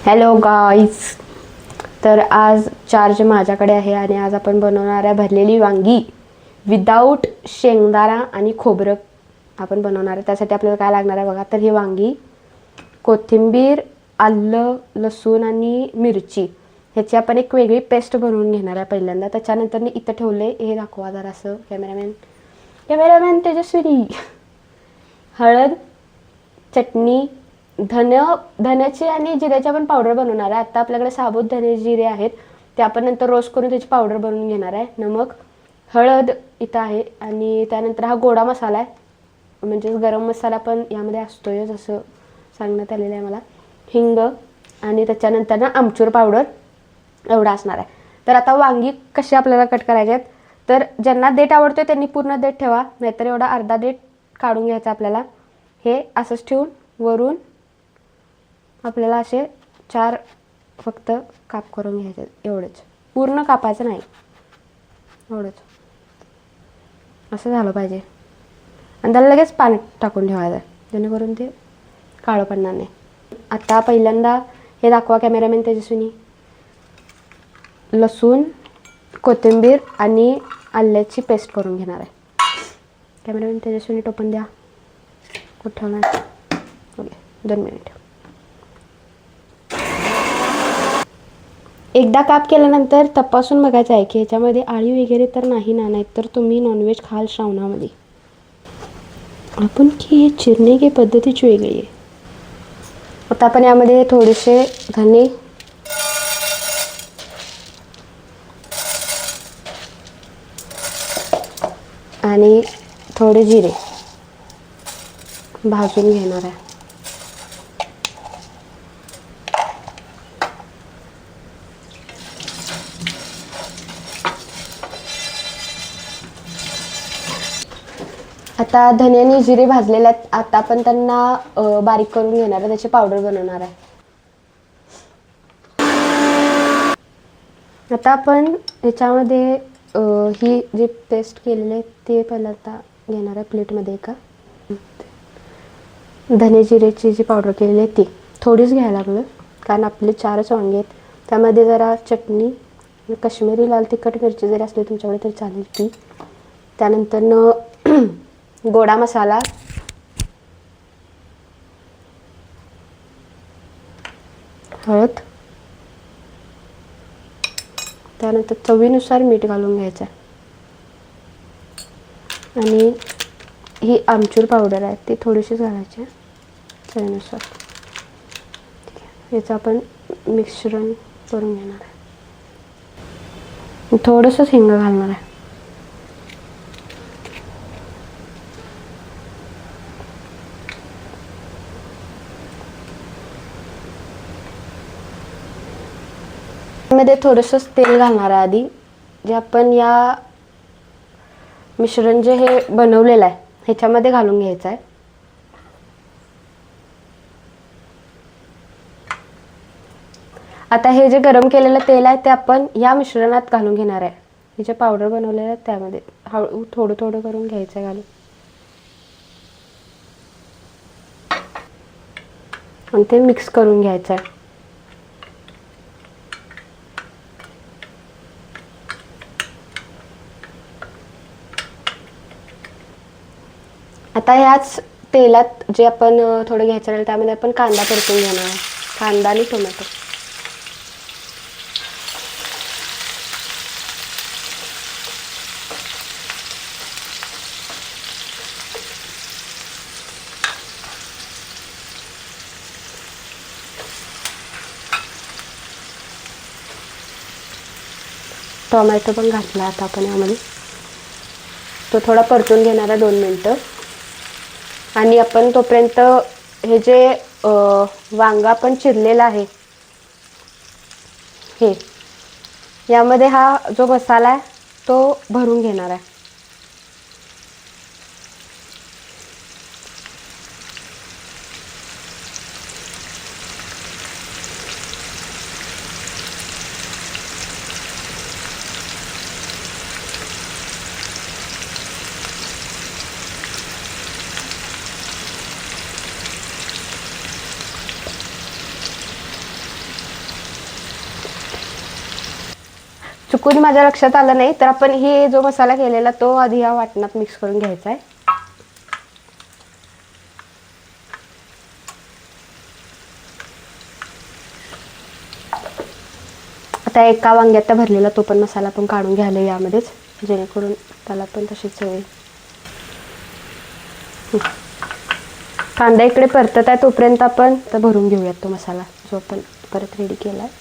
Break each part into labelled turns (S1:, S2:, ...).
S1: Hello guys. तर आज charge माझ्याकडे आहे आणि आज आपण बनवणार आहे भरलेली वांगी विदाऊट शेंगदाणा आणि खोबरं आपण बनवणार आहे. त्यासाठी आपल्याला काय लागणार आहे बघा. तर ही वांगी, कोथिंबीर, आलं, लसूण आणि मिरची ह्याची आपण एक वेगळी पेस्ट बनवून घेणार आहे पहिल्यांदा. त्याच्यानंतर इथं ठेवले, हे दाखवा जरासं कॅमेरामॅन तेजस्विनी. हळद, चटणी, धन्याची आणि जिऱ्याची आपण पावडर बनवणार आहे. आता आपल्याकडे साबुत धने जिरे आहेत, ते आपण नंतर रोस्ट करून त्याची पावडर बनवून घेणार आहे. नमक, हळद इथं आहे आणि त्यानंतर हा गोडा मसाला आहे, म्हणजे गरम मसाला पण यामध्ये असतोय असं सांगण्यात आलेलं आहे मला. हिंग आणि त्याच्यानंतर ना आमचूर पावडर एवढा असणार आहे. तर आता वांगी कशी आपल्याला कट करायचे आहेत, तर ज्यांना देठ आवडतोय त्यांनी पूर्ण देठ ठेवा, नाहीतर एवढा अर्धा देठ काढून घ्यायचा आपल्याला. हे असंच ठेवून वरून आपल्याला असे 4 फक्त काप करून घ्यायचे, एवढंच. पूर्ण कापायचं नाही, एवढंच. असं झालं पाहिजे. आणि त्याला लगेच पाणी टाकून ठेवायचं, जेणेकरून ते काळं पडणार नाही. आता पहिल्यांदा हे दाखवा कॅमेरामॅन तेजस्विनी. लसूण, कोथिंबीर आणि आल्याची पेस्ट करून घेणार आहे. कॅमेरामॅन तेजस्विनी टोपण द्या. कुठं ठेवणार? Okay, 2 minute. एकदा काप केल्यानंतर तपासून बघायचं आहे की ह्याच्यामध्ये आळी वगैरे तर नाही ना, नाहीतर तुम्ही नॉनव्हेज खाल श्रावणामध्ये. आपण की हे चिरणे की पद्धतीची वेगळी आहे. आता आपण यामध्ये थोडेसे धने, आणि थोडे जिरे भाजून घेणार आहे. आता धने आणि जिरे भाजलेले आहेत. आता आपण त्यांना बारीक करून घेणार आहे, त्याची पावडर बनवणार आहे. आता आपण ह्याच्यामध्ये ही जी पेस्ट केलेली आहे ते पहिला आता घेणार आहे प्लेटमध्ये. का धने जिरेची जी पावडर केलेली आहे ती थोडीच घ्यायला लागलं, कारण आपले 4च वांगे आहेत. त्यामध्ये जरा चटणी, काश्मीरी लाल तिखट मिरची जरी असली तुमच्याकडे तरी चालेल ती. त्यानंतर गोडा मसाला, हळद, त्यानंतर चवीनुसार मीठ घालून घ्यायचं आहे. आणि ही आमचूर पावडर आहे ती थोडीशीच घालायची चवीनुसार. ठीक आहे, याचं आपण मिश्रण करून घेणार आहे. थोडंसंच हिंग घालणार आहे. मध्ये थोडंसंच तेल घालणार आहे आधी, जे आपण या मिश्रण जे हे बनवलेलं आहे ह्याच्यामध्ये घालून घ्यायचं आहे. आता हे जे गरम केलेलं तेल आहे ते आपण या मिश्रणात घालून घेणार आहे. हे जे पावडर बनवलेलं आहे त्यामध्ये हळू थोडं थोडं करून घ्यायचं आहे घालून, आणि ते मिक्स करून घ्यायचं आहे. आता ह्याच तेलात जे आपण थोडं घ्यायचं आहे त्यामध्ये आपण कांदा परतून घेणार आहे. कांदा आणि टोमॅटो. टोमॅटो पण घातला आता आपण यामध्ये. तो थोडा परतून घेणार आहे 2 मिनटं. आणि आपण तोपर्यंत हे जे वांगा आपण चिरलेला आहे हे यामध्ये हा जो मसाला आहे तो भरून घेणार आहे. चुकून माझ्या लक्षात आलं नाही, तर आपण हे जो मसाला केलेला तो आधी या वाटणात मिक्स करून घ्यायचा आहे. आता एका वांग्यात भरलेला तो पण मसाला पण काढून घ्यायला यामध्येच, जेणेकरून त्याला पण तशीच चव येईल. कांदा इकडे परतत आहे तोपर्यंत आपण तर भरून घेऊयात तो मसाला जो आपण परत रेडी केला आहे.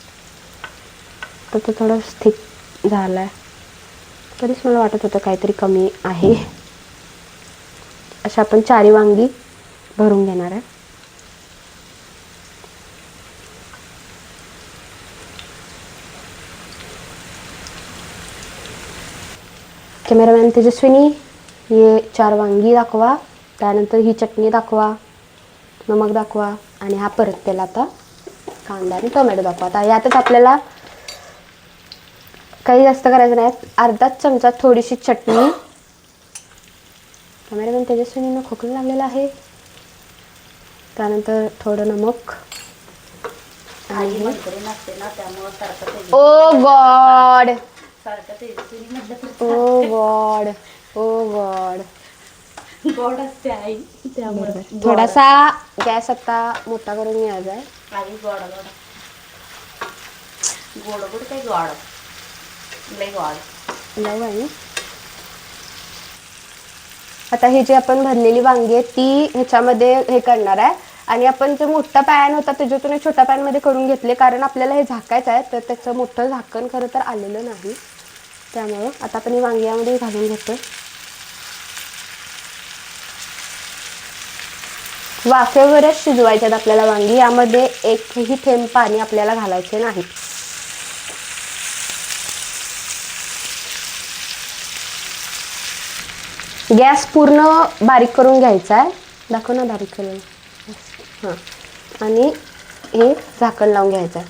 S1: तर तो थोडा थिक झाला आहे, तरीच मला वाटत होतं काहीतरी कमी आहे. अशा आपण 4 वांगी भरून घेणार आहे. कॅमेरामॅन तेजस्विनी, हे 4 वांगी दाखवा, त्यानंतर ही चटणी दाखवा, नमक दाखवा, आणि हा परत त्याला आता कांदा आणि टोमॅटो दाखवा. आता यातच आपल्याला काही जास्त करायचं नाही, अर्धाच चमचा थोडीशी चटणी. कॅमेरामॅन तेजस्विनीनं खोकला लागलेला आहे. त्यानंतर थोडं नमक. ओ गॉड, ओ गॉड, ओ गॉड.
S2: गोड असते आई, त्यामुळे
S1: थोडासा गॅस आता मोठा करून घ्यायचा आहे.
S2: आई गोड गोड गोड गोड काही गोड लई गोड
S1: लव आहे. आता ही जी आपण भरलेली वांगी आहे ती ह्याच्यामध्ये हे करणार आहे, आणि आपण जो मोठा पॅन होता त्याच्यातून छोटा पॅन मध्ये करून घेतले, कारण आपल्याला हे झाकायचं आहे. तर त्याचं मोठं झाकण खरं तर आलेलं नाही, त्यामुळं आता आपण ही वांगी यामध्ये घालून घेतो. वाफेवरच शिजवायच्यात आपल्याला वांगी, यामध्ये एकही थेंब पाणी आपल्याला घालायचे नाही. गॅस पूर्ण बारीक करून घ्यायचा आहे. दाखव ना बारीक केलेलं. हां, आणि हे झाकण लावून घ्यायचं आहे.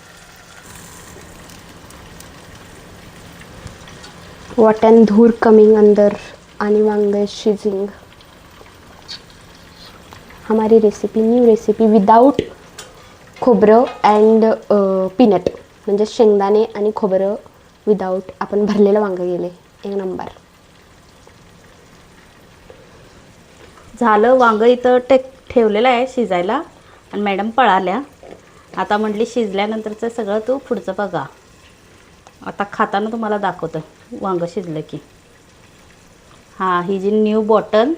S1: वॉट एंड धूर कमिंग अंदर आणि वांगे शिजिंग. हमारी रेसिपी, न्यू रेसिपी विदाउट खोबरं अँड पीनट, म्हणजे शेंगदाणे आणि खोबरं विदाउट आपण भरलेलं वांगं गेले. एक नंबर
S2: झालं. वांगं इथं ठेवलेलं आहे शिजायला, आणि मॅडम पळाल्या. आता म्हटली शिजल्यानंतरचं सगळं तू पुढचं बघा. आता खाताना तुम्हाला दाखवतं वांगं शिजलं की. हां, ही जी न्यू बॉटल,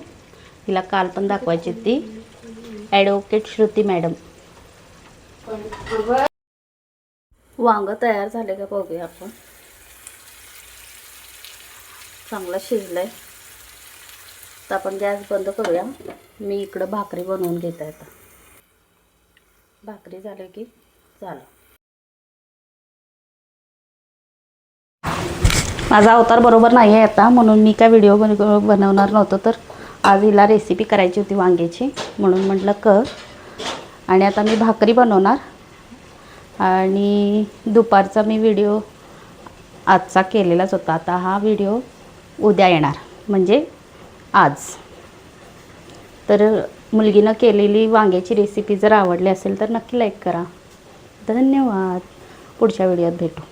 S2: हिला काल पण दाखवायची ती. Advocate Shruti madam. वांगं तयार झाले का बघूया आपण. चांगलं शिजलंय. तर आपण गॅस बंद करूया. मी इकडं भाकरी बनवून घेत आहे. आता भाकरी झाली की झालं. माझा अवतार बरोबर नाही आहे आता, म्हणून मी काय व्हिडिओ बनवणार नव्हतं. तर आज हिला रेसिपी करायची होती वांग्याची, म्हणून म्हटलं कर. आणि आता मी भाकरी बनवणार, आणि दुपारचा मी व्हिडिओ आजचा केलेलाच होता. आता हा व्हिडिओ उद्या येणार, म्हणजे आज. तर मुलगीनं केलेली वांग्याची रेसिपी जर आवडली असेल तर नक्की लाईक करा. धन्यवाद. पुढच्या व्हिडिओत भेटू.